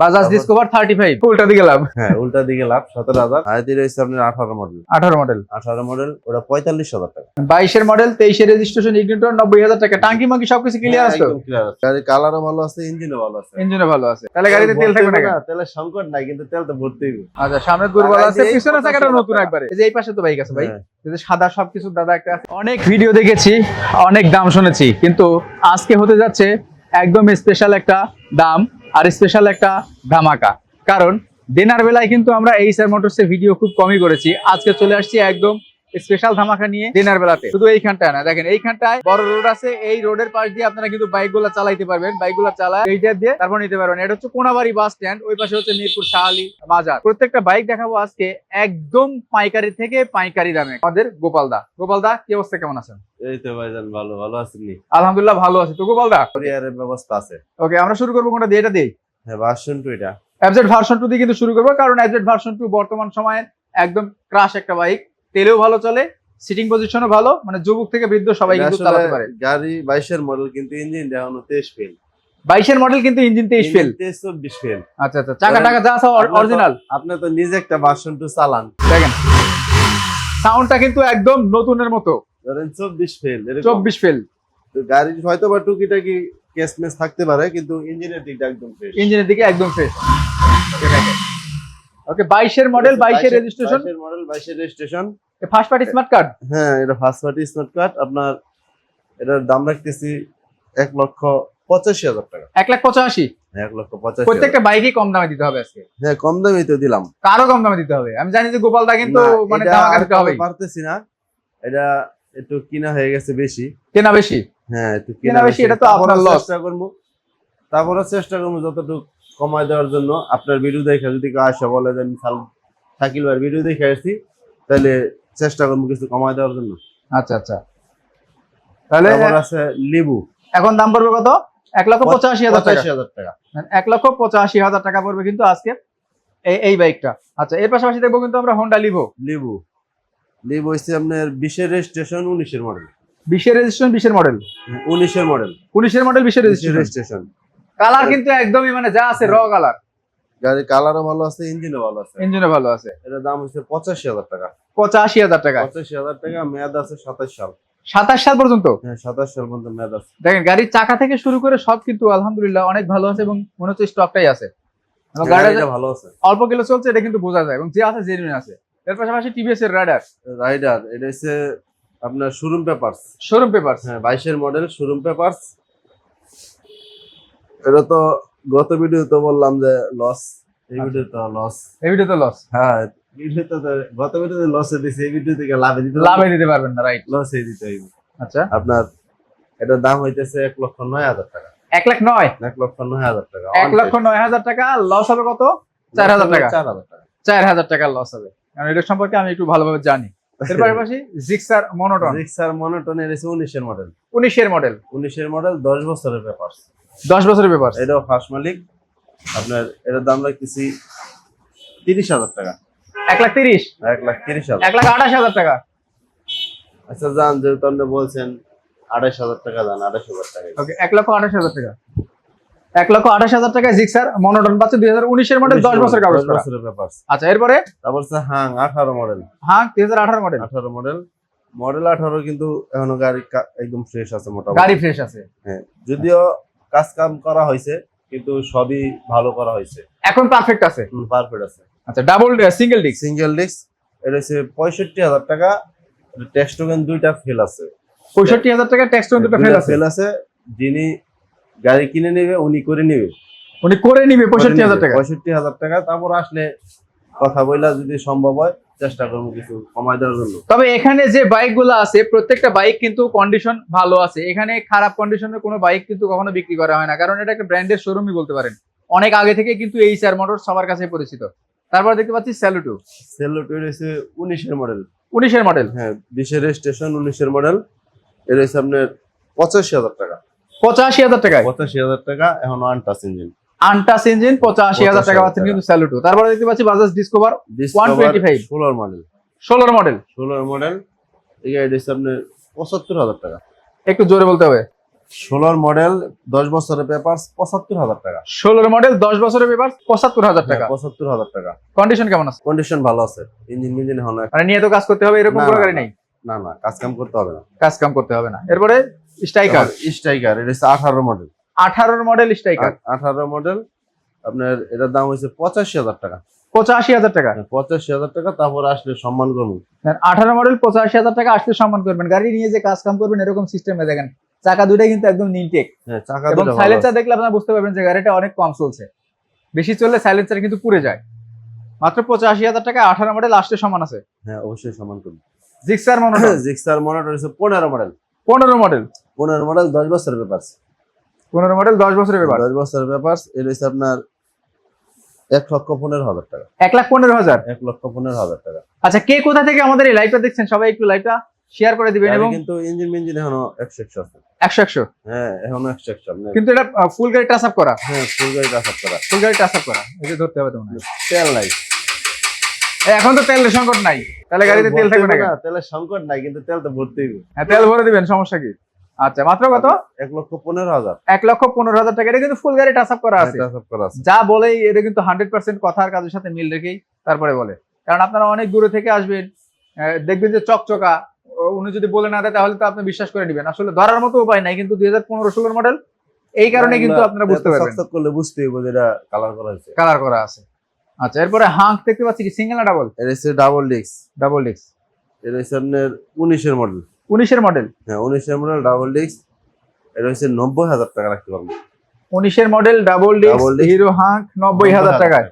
Bajaj discover 35 উল্টা দিকে লাভ। হ্যাঁ উল্টা দিকে লাভ 17,000। আইডি রয়েছে আপনার 18 মডেল। 18 মডেল ওটা 45,000 টাকা। 22 এর মডেল, 23 এর রেজিস্ট্রেশন, ইগনিটর 90,000 টাকা। টাঙ্কি মাঙ্কি সবকিছু ক্লিয়ার আছে তো? একদম ক্লিয়ার আছে। গাড়ির কালারও ভালো আছে, ইঞ্জিনও ভালো আছে। ইঞ্জিনও ভালো আছে। তাহলে গাড়িতে তেল থাকবে না? তেলের সংকট নাই, কিন্তু তেল তো ভর্তি। আচ্ছা, সামনে দুর্বল আছে, পিছনে চাকাটা নতুন একবারে। এই যে এই পাশে তো বাইক আছে ভাই, এই যে সাদা সবকিছু দাদা একটা আছে। অনেক ভিডিও দেখেছি, অনেক দাম শুনেছি, কিন্তু আজকে হতে যাচ্ছে একদম স্পেশাল একটা দাম আর স্পেশাল একটা ধামাকা। কারণ দিনের বেলায় কিন্তু আমরা এইচআর মোটরস এর ভিডিও খুব কমই করেছি। আজকে চলে আসছি একদম স্পেশাল ধামাকা নিয়ে দিনের বেলাতে। শুধু এইখানটায় না, দেখেন এইখানটায় বড় রোড আছে, এই রোডের পাশ দিয়ে আপনারা কিন্তু বাইকগুলো চালাইতে পারবেন। বাইকগুলো চালায় এইটা দিয়ে তারপর নিতে পারবেন। এটা হচ্ছে কোনাবাড়ি বাস স্ট্যান্ড, ওই পাশে হচ্ছে মিরপুর শাহালি বাজার। প্রত্যেকটা বাইক দেখাবো আজকে একদম পাইকারি থেকে পাইকারি দামে। আমাদের গোপালদা কি অবস্থা, কেমন আছেন? এই তো ভাইজান ভালো আছেন নি? আলহামদুলিল্লাহ ভালো আছি। তো গোপালদা কুরিয়ারের ব্যবস্থা আছে। ওকে, আমরা শুরু করবো কোনটা দিয়ে? এটা দিই। হ্যাঁ ভার্সন 2 এটা। এফজেড ভার্সন 2 দিয়ে কিন্তু শুরু করবো, কারণ এফজেড ভার্সন 2 বর্তমান সময়ে একদম ক্রাশ একটা বাইক। তেলেও ভালো চলে, সিটিং পজিশনও ভালো, মানে যুবক থেকে বৃদ্ধ সবাই কিন্তু চালাতে পারে। গাড়ি 22 এর মডেল, কিন্তু ইঞ্জিন এখনো 23 ফেল। 22 এর মডেল কিন্তু ইঞ্জিন 23 ফেল। 24 ফেল। আচ্ছা, চাকা টাকা যা আছে অরিজিনাল। আপনি তো নিজে একটা ভার্সন 2 চালান, দেখেন সাউন্ডটা কিন্তু একদম নতুনের মতো। ধরেন 24 ফেল। 24 ফেল। তো গাড়ির হয়তো বা টুকিটাকি কেসমেস থাকতে পারে, কিন্তু ইঞ্জিনের দিকটা একদম ফ্রেশ। ইঞ্জিনের দিকে একদম ফ্রেশ। ওকে, 22 এর মডেল, 22 এর রেজিস্ট্রেশন। 22 এর মডেল, 22 এর registration. First party smart card. হ্যাঁ এটা ফার্স্ট পার্টি স্মার্ট কার্ড। আপনার এটার দাম রাখতেছি 1,85,000 টাকা। 1,85,000। 1,85,000। প্রত্যেকটা বাইকই কম দামে দিতে হবে আজকে। হ্যাঁ কম দামে তো দিলাম। কারো কম দামে দিতে হবে। আমি জানি যে গোপালদা কিন্তু মানে ধামাকা দিতে হবে। পারতেছি না, এটা একটু কিনা হয়ে গেছে বেশি। কেনা বেশি? হ্যাঁ একটু কেনা বেশি, এটা তো আপনার লস। তারপরে চেষ্টা করবো যতটুকু কমায় দেওয়ার জন্য। আপনার ভিডিও দেখে যদি কেউ আসে বলে যে শাকিল ভাইয়ের ভিডিও দেখে আসছি, তাহলে চেষ্টা করবো কিছু কমায় দেওয়ার জন্য। আচ্ছা, তাহলে আছে লেবু। এখন দাম পড়বে কত? 1,85,000 টাকা। 1,85,000 টাকা পড়বে কিন্তু আজকে এই বাইকটা। আচ্ছা, এর পাশাপাশি দেখবো কিন্তু আমরা হোন্ডা লিভো হচ্ছে আপনার 20 এর রেজিস্ট্রেশন, 19 এর মডেল। 20 এর রেজিস্ট্রেশন, 20 এর মডেল। 19 এর মডেল, 20 এর রেজিস্ট্রেশন। কালার কিন্তু একদমই মানে যা আছে র কালার। গাড়ির কালারও ভালো আছে, ইঞ্জিনও ভালো আছে। এটার দাম হচ্ছে 85,000 টাকা। 85,000 টাকা। 85,000 টাকা। মেয়াদ আছে 27 সাল। 27 সাল পর্যন্ত? হ্যাঁ 27 সাল পর্যন্ত মেয়াদ আছে। দেখেন গাড়ির চাকা থেকে শুরু করে সব কিন্তু আলহামদুলিল্লাহ অনেক ভালো আছে, এবং মনে হচ্ছে স্টকটাই আছে। গাড়িটা ভালো আছে, অল্প কিলো চলছে, এটা কিন্তু বোঝা যায়, এবং যে আছে জেনুইন আছে। এর পাশাপাশি টিভিএস এর রাইডার। এটা হচ্ছে আপনার শোরুম পেপারস। হ্যাঁ 22 এর মডেল, শোরুম পেপারস। এটা তো গত ভিডিওতে বললাম যে লস, এই ভিডিওতে লস। হ্যাঁ গত ভিডিওতে লসে দিছি, এই ভিডিও থেকে লাভে দিতে পারবেন না, রাইট? লসে দিতে হইবে। আচ্ছা, আপনার এটার দাম হইতেছে 1,09,000 টাকা। 1,09,000? 1,09,000 টাকা। 1,09,000 টাকা। লস হবে কত? 4,000 টাকা। 4,000 টাকা লস হবে, কারণ এটা সম্পর্কে আমি একটু ভালোভাবে জানি। এর পাশাপাশি জিক্সার মনোটন এর 19 এর মডেল। 19 এর মডেল, 10 বছরের পেপারস। 10 বছরের পেপার। এটাও ফার্স্ট মালিক। আপনার এটার দাম রাখতেছি 30,000 টাকা। 1,30,000? 1,30,000। 1,28,000 টাকা। আচ্ছা যান, যেহেতু আপনি বলছেন 28,000 টাকা যান, 28,000 টাকা। ওকে, 1,28,000 টাকা। 1,28,000 টাকা জিক্সার মনোটন পাচ্ছে, 2019 এর মডেল, 10 বছর কাগজ করা। আচ্ছা, এরপরে তারপর হচ্ছে হাং 18 মডেল। 2018 মডেল। 18 কিন্তু এখনো গাড়ি একদম ফ্রেশ আছে, মোটামুটি গাড়ি ফ্রেশ আছে। হ্যাঁ যদিও কাজ কাম করা হয়েছে, কিন্তু সবই ভালো করা হয়েছে, এখন পারফেক্ট আছে। আচ্ছা, ডাবল সিঙ্গেল ডিস্ক। এটা হচ্ছে 65,000 টাকা। ট্যাক্স টোকেন 2টা ফেল আছে। 65,000 টাকা ট্যাক্স টোকেন 2টা ফেল আছে। যিনি গাড়ি কিনে নেবে উনি করে নিবে 65,000 টাকা। 65,000 টাকা। তারপর আসলে কথা বইলা যদি সম্ভব হয় চেষ্টা করবো কিছু কমায় দেওয়ার জন্য। তবে এখানে যে বাইকগুলো আছে প্রত্যেকটা বাইক কিন্তু কন্ডিশন ভালো আছে। এখানে খারাপ কন্ডিশনের কোনো বাইক কিন্তু কখনো বিক্রি করা হয় না, কারণ এটা একটা ব্র্যান্ডের শোরুমই বলতে পারেন। অনেক আগে থেকে কিন্তু এইচআর মোটরস সবার কাছে পরিচিত। তারপর দেখতে পাচ্ছি স্যালুটো হচ্ছে 19 এর মডেল। 19 এর মডেল। হ্যাঁ 20 এর রেজিস্ট্রেশন, 19 এর মডেল। এর হচ্ছে আপনার 85,000 টাকা। 85,000 টাকায়? 85,000 টাকা। এখন আনটাচ ইঞ্জিন। 85,000 টাকা পাচ্ছেন কিন্তু স্যালুটো। তারপরে দেখতে পাচ্ছি বাজাজ ডিসকভার 125 16 মডেল। 16 মডেল। এই গাড়িটা হচ্ছে আপনার 75,000 টাকা। একটু জোরে বলতে হবে। 16 মডেল 10 বছরের পেপারস 75,000 টাকা। 16 মডেল 10 বছরের পেপার 75,000 টাকা। 75,000 টাকা। কন্ডিশন কেমন আছে? কন্ডিশন ভালো আছে, ইঞ্জিন হলো মানে নিয়ে তো কাজ করতে হবে এরকম কোনো গাড়ি নেই? না না, কাজ কাম করতে হবে না। কাজ কাম করতে হবে না। এরপরে স্ট্রাইকার এটা হচ্ছে 18 মডেল। 18 মডেল স্ট্রাইকার 18 মডেল, আপনার এটার দাম হচ্ছে 85,000 টাকা। 85,000 টাকা। 85,000 টাকা, তারপর আসলে সম্মান করবো। 18 মডেল 85,000 টাকা আসলে সম্মান করবেন। গাড়ি নিয়ে যে কাজ কাম করবেন এরকম সিস্টেমে দেখেন, চাকা দুটাই কিন্তু একদম নিনটেক। হ্যাঁ, চাকা এবং দুটো ভালো সাইলেন্সার আছে। দেখলে আপনারা বুঝতে পারবেন যে গাড়িটা অনেক কম চলছে। বেশি চললে সাইলেন্সার কিন্তু পুড়ে যায়। মাত্র 85,000 টাকা 18 মডেল আসলে সমান আছে। হ্যাঁ, অবশ্যই সম্মান করবো। জিক্সার মনোটন জিক্সার মনিটর হচ্ছে 15 মডেল। 15 মডেল 15 মডেল 10 বছরের পেপারস। 15 মডেল 10 বছরের পেপার 10 বছরের পেপারস। এটা হচ্ছে আপনার 1,15,000 টাকা। 1,15,000। 1,15,000 টাকা। আচ্ছা, কে কোথা থেকে আমাদের এই লাইভটা দেখছেন সবাই একটু লাইভটা শেয়ার করে দিবেন। এবং কিন্তু ইঞ্জিন এখনো 100 আছে। 100 হ্যাঁ, এখনো 100 আপনার। কিন্তু এটা ফুল গাড়ি টাচ আপ করা। হ্যাঁ, ফুল গাড়ি টাচ আপ করা। ফুল গাড়ি টাচ আপ করা, এই যে ধরতে হবে তোমার। তেল নাই। এখন তো তেলের সংকট নাই, তাহলে গাড়িতে তেল থাকবে না কেন? তেলের সংকট নাই, কিন্তু তেল তো ভরতে হবে। হ্যাঁ, তেল ভরে দিবেন, সমস্যা কি? আচ্ছা, মাত্র কত? 1,15,000। 1,15,000 টাকা। এটা কিন্তু ফুল গাড়ি টাচ আপ করা আছে। টাচ আপ করা আছে। যা বলে এটা কিন্তু 100% কথার কাজের সাথে মিল রেখেই তারপরে বলে। কারণ আপনারা অনেক দূরে থেকে আসবেন, দেখবেন যে চকচকা, উনি যদি বলে না দেয় তাহলে তো আপনি বিশ্বাস করে নেবেন। আসলে ধরার মতো উপায় নাই, কিন্তু 2015-16 মডেল, এই কারণে কিন্তু আপনারা বুঝতে পারবেন। চকচক করলে বুঝতে হবে যে এটা কালার করা হয়েছে। কালার করা আছে। আচ্ছা, এরপরে হাঙ্ক দেখতে পাচ্ছি কি সিঙ্গেল না ডাবল? এটা হচ্ছে ডাবল ডিস্ক। Double disc. এটা হচ্ছে আপনার 19 এর মডেল। 19 এর মডেল। হ্যাঁ, 19 এর মডেল ডাবল ডিস্ক। এটা হচ্ছে 90,000 টাকা রাখতে পারবো। 19 এর model double disc hero hunk 90,000 টাকায়।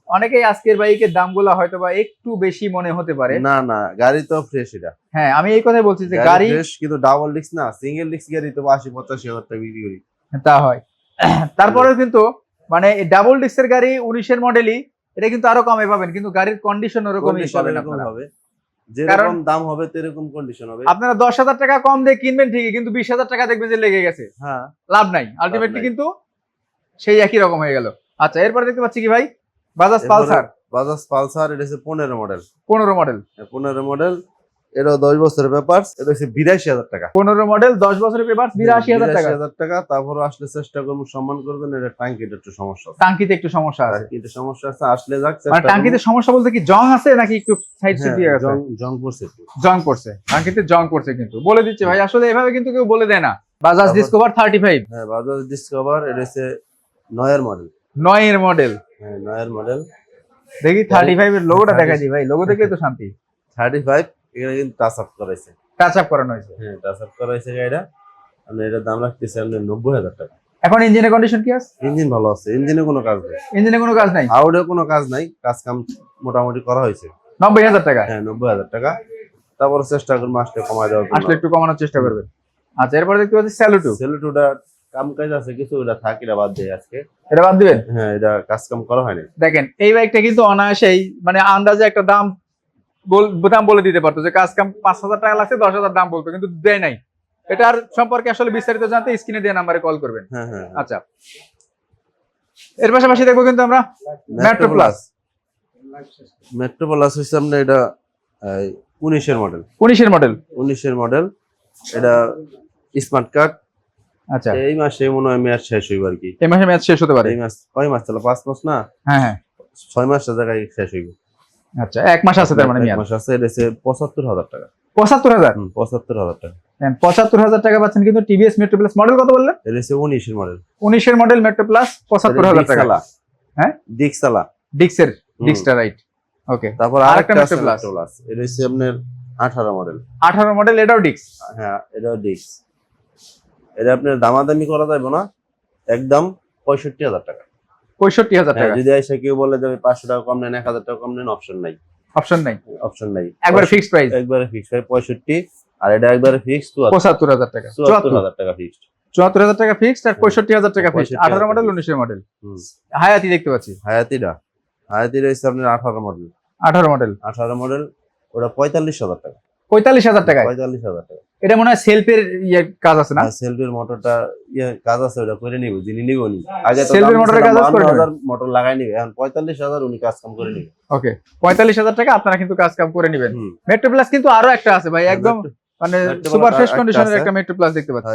অনেকেই আজকের বাইকের দামগুলো হয়তো বা একটু বেশি মনে হতে পারে। না না, গাড়ি তো ফ্রেশ। এটা হ্যাঁ, আমি এই কথাই বলছি যে গাড়ি ফ্রেশ, কিন্তু ডাবল ডিস্ক না, সিঙ্গেল ডিস্ক গাড়ি তো 80-85,000 টাকা বিক্রি করি। তা হয়। তারপরেও কিন্তু মানে ডাবল ডিস্কের গাড়ি 19 এর মডেলই, এটা কিন্তু আরো কমে পাবেন, কিন্তু গাড়ির কন্ডিশন ওরকমই পাবেন আপনারা। যেরকম দাম হবে তেরকম কন্ডিশন হবে। আপনারা 10,000 টাকা কম দিয়ে কিনবেন ঠিকই, কিন্তু 20,000 টাকা দেখবেন যে লেগে গেছে। হ্যাঁ, লাভ নাই, আলটিমেটলি কিন্তু সেই একই রকম হয়ে গেল। আচ্ছা, এরপরে দেখতে পাচ্ছি কি ভাই, বাজাজ পালসার। বাজাজ পালসার, এটা হচ্ছে 15 মডেল। 15 মডেল। 15 মডেল, এটা 10 বছরের পেপারস। এটা হচ্ছে 82,000 টাকা। 15 মডেল 10 বছরের পেপার 82,000 টাকা। 82,000 টাকা। তারপরে আসলে চেষ্টা করবো সম্মান করবেন। এটা টাঙ্কিতে একটু সমস্যা আছে। টাঙ্কিতে একটু সমস্যা আছে। টাঙ্কিতে সমস্যা আছে, আসলে যাক। মানে টাঙ্কিতে সমস্যা বলতে কি জং আছে নাকি একটু সাইড সিট দিয়ে গেছে? জং পড়ছে একটু। জং পড়ছে, টাঙ্কিতে জং পড়ছে। কিন্তু বলে দিচ্ছে ভাই, আসলে এভাবে কিন্তু কেউ বলে দেয় না। বাজাজ ডিসকভার 35। হ্যাঁ, বাজাজ ডিসকভার, এটা হচ্ছে 9 এর মডেল। 9 এর মডেল। হ্যাঁ, 9 এর মডেল। দেখি 35 এর লোগোটা দেখাই দিই ভাই, লোগো দেখলে তো শান্তি। 35, এখানে কিন্তু টাচ আপ করাইছে। টাচ আপ করানো হয়েছে। হ্যাঁ, টাচ আপ করাইছে গাড়িটা। আপনি এটার দাম রাখতেছে আপনি 90,000 টাকা। এখন ইঞ্জিনের কন্ডিশন কি আছে? ইঞ্জিন ভালো আছে, ইঞ্জিনে কোনো কাজ নেই। ইঞ্জিনে কোনো কাজ নাই? আউটে কোনো কাজ নাই, কাজ কাম মোটামুটি করা হয়েছে। 90,000 টাকা। হ্যাঁ, 90,000 টাকা। তারপর চেষ্টা করবো আসলে কমায় দেওয়ার জন্য। আসলে একটু কমানোর চেষ্টা করবেন। আচ্ছা, এরপরে দেখতে পাচ্ছি স্যালুটু। সেলুটুটা কাম কাজ আছে কিছু, ওটা থাক, এটা বাদ দিয়ে আজকে। এটা বাদ দিবেন? হ্যাঁ, এটা কাজ কাম করা হয়নি। দেখেন, এই বাইকটা কিন্তু অনায়াসেই মানে আন্দাজে একটা দাম বলে দিতে পারতো যে কাজ কাম 5,000 টাকা লাগছে, 10,000 দাম বলতো, কিন্তু দেয় নাই। এটার সম্পর্কে আসলে বিস্তারিত জানতে স্ক্রিনে দেওয়া নাম্বারে কল করবেন। হ্যাঁ হ্যাঁ। আচ্ছা, এর পাশাপাশি দেখবো কিন্তু আমরা মেট্রো প্লাস। মেট্রো প্লাস হচ্ছে আপনার এটা 19 এর মডেল। 19 এর মডেল। 19 এর মডেল, এটা স্মার্ট কার্ড। আচ্ছা, এই মাসে মনে হয় ম্যাচ শেষ হইব আর কি। এই মাসে ম্যাচ শেষ হতে পারে। এই মাস কয় মাস চলে? 5 মাস না? হ্যাঁ হ্যাঁ, 6 মাসের জায়গায় শেষ হইব। আচ্ছা, 1 মাস আছে তার মানে এক মেয়াদ। মাস আছে। এটা হচ্ছে 75,000 টাকা। 75,000? 75,000 টাকা। 75,000 টাকা পাচ্ছেন কিন্তু টিভিএস মেট্রো প্লাস। মডেল কত বললেন? এটা হচ্ছে 19 এর মডেল। 19 এর মডেল মেট্রো প্লাস 75,000 টাকা। হ্যাঁ, ডিক্সালা। ডিক্সটা রাইট। ওকে, তারপর আরেকটা আরেকটা মেট্রো প্লাস। এটা হচ্ছে আপনার 18 মডেল। 18 মডেল, এটাও ডিক্স। হ্যাঁ, এটাও ডিক্স। এটা আপনার দামাদামি করা যাবে না, একদম 65,000 টাকা। 65,000 টাকা। যদি এসে কেউ বলে যাবে 500 টাকা কম নেন, 1,000 টাকা কম নেন, অপশন নাই। অপশন নাই? অপশন নাই, একবার ফিক্সড প্রাইস। একবারে ফিক্সড 65। আর এটা একবারে ফিক্সড 75,000 টাকা। 74,000 টাকা ফিক্সড। 74,000 টাকা ফিক্সড আর 65,000 টাকা ফিক্সড। 18 মডেল, 19 এর মডেল। হায়াতি দেখতে পাচ্ছি। হায়াতিটা হচ্ছে আপনার 18 মডেল। 18 মডেল। 18 মডেল, ওটা 45,000 টাকা। 45,000 টাকা। 45,000 টাকা। এটা মনে হয় সেলফের কাজ আছে না? সেলফের মোটরটা কাজ আছে, ওটা করে নিব, যিনি নিবনি। আগে তো সেলফের মোটরের কাজ করে 52,000 মোটর লাগাই নিবে, এখন 45,000 উনি কাজ কাম করে নিবে। ওকে, 45,000 টাকা আপনারা কিন্তু কাজ কাম করে নেবেন। মেট্রো প্লাস কিন্তু আরো একটা আছে ভাই, একদম মানে মেট্রো সুপার প্লাস ফ্রেশ একটা কন্ডিশনের আছে। একটা মেট্রো প্লাস দেখতে পাচ্ছি।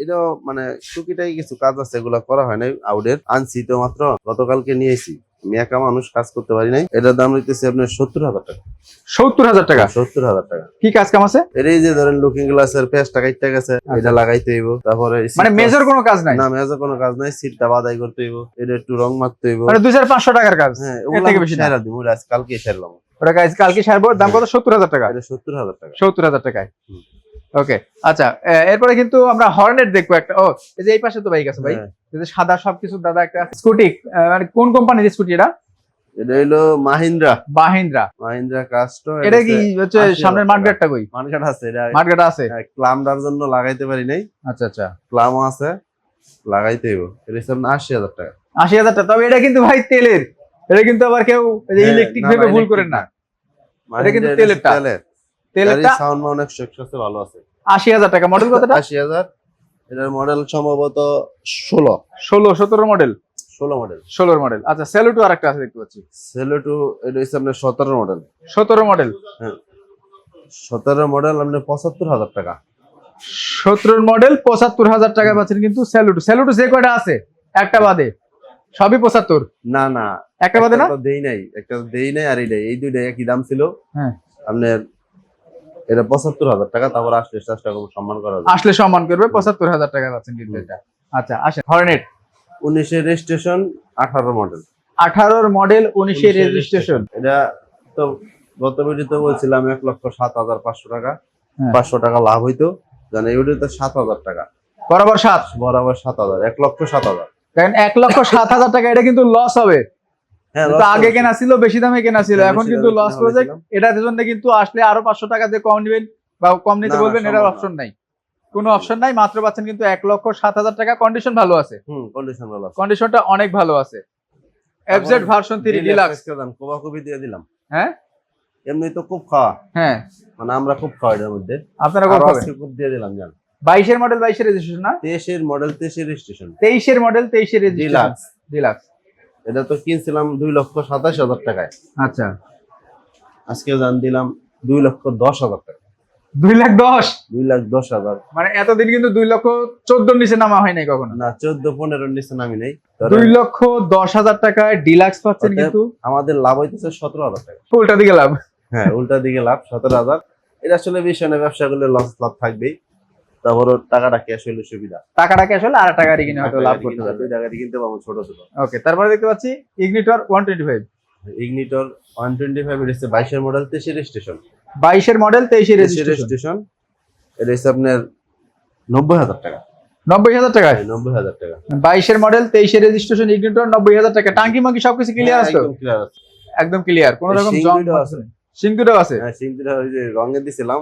এটা মানে টুকিটাই কিছু কাজ আছে, এগুলা করা হয় নাই আউডের, আনছি তো মাত্র গতকালকে নিয়েছি। আমি একা মানুষ, কাজ করতে পারি নাই। এটার দাম নিতেছি আপনার 70,000 টাকা। 70,000 টাকা? 70,000 টাকা। কি কাজ কাম আছে? এর এই যে ধরেন লুকিং গ্লাসের পেস্টটা কাটতে গেছে, এটা লাগাইতে হইব। তারপরে মানে মেজর কোনো কাজ নাই? না, মেজর কোনো কাজ নাই, সিটটা বাদাই করতে হইব, এটা একটু রং মারতে হইব। মানে 2,500 টাকার কাজ? হ্যাঁ, এর থেকে বেশি না? সেরা দিব, আজ কালকে সেরলাম। ওটা কাজ কালকে সারবো, দাম কত? 70,000 টাকা? এটা 70,000 টাকা। 70,000 টাকায়। ওকে, আচ্ছা। এরপরে কিন্তু আমরা হর্নেট দেখবো একটা। ও, এই যে এই পাশে তো বাইক আছে ভাই, এই যে সাদা সবকিছু দাদা একটা স্কুটি, মানে কোন কোম্পানির স্কুটি এটা? এটা হলো মাহিন্দ্রা। মাহিন্দ্রা কাস্টো। এটা কি হচ্ছে সামনের মাঠগাটটা কই? মাঠগাট আছে, এটা মাঠগাট আছে। ক্লামটার জন্য লাগাইতে পারি নাই। আচ্ছা আচ্ছা, ক্লামও আছে, লাগাইতে হইব। এটা হচ্ছে 80,000 টাকা। 80,000 টাকা? তবে এটা কিন্তু ভাই তেলের, এটা কিন্তু আবার কেউ ইলেকট্রিক ভেবে ভুল করেন না। এটা কিন্তু তেলেরটা। তেলেরটা সাউন্ড অনেক আছে, ভালো আছে। 80,000 টাকা। মডেল কতটা? 80,000। এটার মডেল সম্ভবত 17 মডেল। 16 মডেল। আচ্ছা, সেলুটু আরেকটা আছে দেখতে পাচ্ছি। সেলুটু, এটা হচ্ছে আপনার 17 মডেল। 17 মডেল? হ্যাঁ, 17 মডেল আপনার 75,000 টাকা। 17 মডেল 75,000 টাকা পাচ্ছেন কিন্তু সেলুটু যে কয়টা আছে একটা বাদে সবই 75? না না, একটা বাদে না? একটা দেই নাই আর এই দুইটা একই দাম ছিল। হ্যাঁ, আপনার এটা 75,000 টাকা। তারপর আসলে চেষ্টা করবো সম্মান করা যায়। আসলে সম্মান করবে। 75,000 টাকা পাচ্ছেন কিন্তু এটা। আচ্ছা, আসেন Hornet. 19 registration, 18 model. 18 model, 19 registration. এটা তো গত ভিডিওতে বলছিলাম 1,07,500 টাকা। হ্যাঁ। 500 টাকা লাভ হইতো, জানেন এই ভিডিওতে 7,000 টাকা বরাবর 7? বরাবর 7,000, 1,07,000। দেখেন 1,07,000 টাকা, এটা কিন্তু লস হবে। হ্যাঁ, তো আগে কেনা ছিল, বেশি দামে কেনা ছিল, এখন বেশি কিন্তু দামে লস কেনা প্রজেক্ট। হয়েছিল। এটার জন্য কিন্তু আসলে আরো 500 টাকা দিয়ে কম নেবেন বা কম নিতে না, বলবেন, সম্ভব এটার না। অপশন নাই, কোনো অপশন নাই। মাত্র পাচ্ছেন কিন্তু 1,07,000 টাকা। কন্ডিশন ভালো আছে? কন্ডিশন ভালো আছে। কন্ডিশনটা অনেক ভালো আছে। FZ version 3 deluxe. কোবাকুবি দিয়ে দিলাম। হ্যাঁ, এমনি তো খুব খাওয়া, হ্যাঁ, মানে আমরা খুব খাওয়া এর মধ্যে। আপনারা আর কত পাবেন? আজকে খুব দিয়ে দিলাম জান। 22 এর মডেল 22 এর রেজিস্ট্রেশন না? 23 এর মডেল 23 এর রেজিস্ট্রেশন। 23 এর মডেল 23 এর রেজিস্ট্রেশন। ডিলাক্স। এটা তো কিনছিলাম 2,27,000 টাকায়। আচ্ছা, আজকে জান দিলাম 2,10,000 টাকা। 2,10,000? 2,10,000। মানে এতদিন কিন্তু 2,14,000 নিচে নামা হয় নাই কখনো? না, 14-15 নিচে নামি নাই। 2,10,000 টাকায় ডিলাক্স পাচ্ছেন কিন্তু। আমাদের লাভ হইতেছে 17,000 টাকা। উল্টা দিকে লাভ। হ্যাঁ, উল্টা দিকে লাভ 17,000। এটা আসলে বিষয় না, ব্যবসা করলে লাভ থাকবেই। তারপর টাকাটা ক্যাশ হইলে সুবিধা। টাকাটা ক্যাশ হলে আর টাকা কিনে হয়তো লাভ করতে পারবে। 2 টাকা কিনতে পাবো ছোট। ওকে, তারপরে দেখতে পাচ্ছি ইগনিটর 125। ইগনিটর 125 এর হচ্ছে 22 এর মডেল 23 এর রেজিস্ট্রেশন। 22 এর মডেল 23 এর রেজিস্ট্রেশন। এটা হচ্ছে আপনার 90,000 টাকা। 90,000 টাকায়? 90,000 টাকা। 22 এর মডেল 23 এর রেজিস্ট্রেশন ইগনিটর 90,000 টাকা। টাঙ্কি মাঙ্কি সবকিছু ক্লিয়ার আছে তো? একদম ক্লিয়ার আছে। একদম ক্লিয়ার, কোনো রকম জং আছে? সিঙ্গুরও আছে? হ্যাঁ, সিঙ্গুরটা ওই যে রঙে দিছিলাম,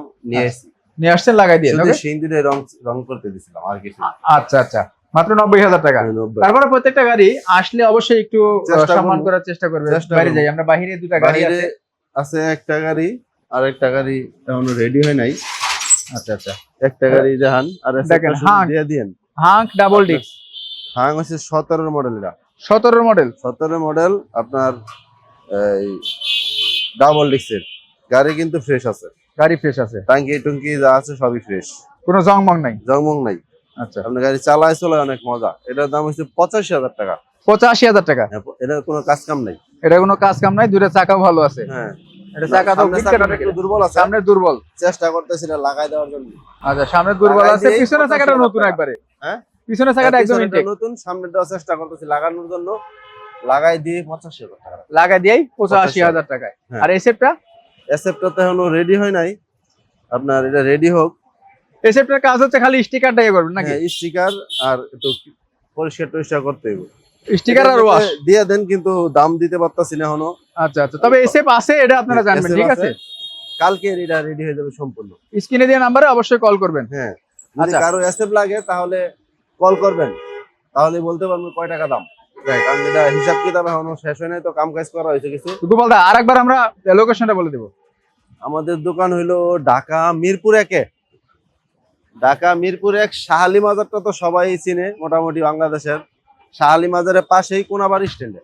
নিয়ে আসছেন লাগাই দিয়ে? শুধু সিঙ্গুরে রং করতে দিছিলাম, আর কিছু। আচ্ছা আচ্ছা, মাত্র 90,000 টাকা। 90। তারপরে প্রত্যেকটা গাড়ি আসলে অবশ্যই একটু চেষ্টা সম্মান করবো। করার চেষ্টা করবে। চেষ্টা বাইরে করবো। যাই আমরা, বাইরে দুটো গাড়ি বাইরে আছে। আছে একটা গাড়ি, আর একটা গাড়ি এখনো রেডি হয় নাই। আচ্ছা আচ্ছা, একটা গাড়ি দেখান, আর দেখেন, একটা হাঙ্ক। দিয়ে দিন। হাঙ্ক ডাবল ডিস্ক। হাং হচ্ছে 17 মডেল। এটা 17 মডেল। 17 মডেল আপনার এই ডাবল ডিক্সের গাড়ি, কিন্তু ফ্রেশ আছে। গাড়ি ফ্রেশ আছে, টাঙ্কি টুঙ্কি যা আছে সবই ফ্রেশ, কোনো জংমং নাই। জংমং নাই। আচ্ছা, আপনার গাড়ি চালায় চলে অনেক মজা। এটার দাম হচ্ছে 85,000 টাকা। 85,000 টাকা? এটা কোনো কাজ কাম নাই। এটা কোনো কাজ কাম নাই, দুটো চাকা ভালো আছে। হ্যাঁ, এটা চাকা তো একটু দুর্বল আছে, সামনে দুর্বল। চেষ্টা করতেছি এটা লাগাই দেওয়ার জন্য। আচ্ছা, সামনে দুর্বল লাগাই আছে, দিয়েই পিছনের চাকাটা 85,000 নতুন একবারে। হ্যাঁ, পিছনের চাকাটা একদম পিছনেরটা ইনটেক। নতুন, সামনেটাও চেষ্টা করতেছি লাগানোর জন্য। লাগাই দিয়ে 85,000 টাকা। লাগাই দিয়েই 85,000 টাকায়। হ্যাঁ। আর এসএফটা? এসএফটা তো এখনো রেডি হয় নাই, আপনার এটা রেডি হোক। এসএফটার কাজ হচ্ছে খালি স্টিকারটা ইয়ে করবেন নাকি? স্টিকার আর একটু পরিষ্কার টরিষ্কার করতে হবে। স্টিকার আর ওয়াশ দিয়ে দেন, কিন্তু দাম দিতে পারতাছি না এখনো। আচ্ছা আচ্ছা, তবে এসএফ আছে, এটা আপনারা জানবেন, ঠিক আছে? কালকে এটা রেডি হয়ে যাবে সম্পূর্ণ। স্ক্রিনে দেওয়া নাম্বারে অবশ্যই কল করবেন। হ্যাঁ, যদি আচ্ছা। কারো এসএফ লাগে তাহলে কল করবেন, তাহলে বলতে পারবো কয় টাকা দাম। কারণ এটা হিসাব কিতাব এখনো শেষ হয় নাই, তো কাম কাজ করা হয়েছে কিছু। গোপাল দা, আরেকবার আমরা লোকেশনটা বলে দেব। আমাদের দোকান হইলো ঢাকা মিরপুর 1-এ। ঢাকা মিরপুর 1 শাহালি মাজারটা তো সবাই চিনে মোটামুটি বাংলাদেশের। শাহালি মাজারের পাশেই কোনাবাড়ি স্ট্যান্ডে,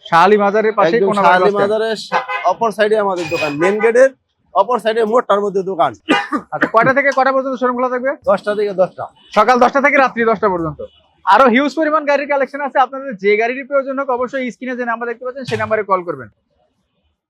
শাহালি মাজারের পাশে একদম কোনাবাড়ি শাহালি বাস স্ট্যান্ড। মাজারের অপর সাইডে আমাদের দোকান। মেন গেটের অপর সাইডে মোটটার মধ্যে দোকান। আচ্ছা, কয়টা থেকে কয়টা পর্যন্ত শোরুম খোলা থাকবে? 10টা থেকে 10টা, সকাল 10টা থেকে রাত্রি 10টা পর্যন্ত। আরো হিউজ পরিমাণ গাড়ির কালেকশন আছে, আপনাদের যে গাড়ির প্রয়োজন হোক অবশ্যই স্ক্রিনে যে নাম্বার দেখতে পাচ্ছেন সেই নাম্বারে কল করবেন।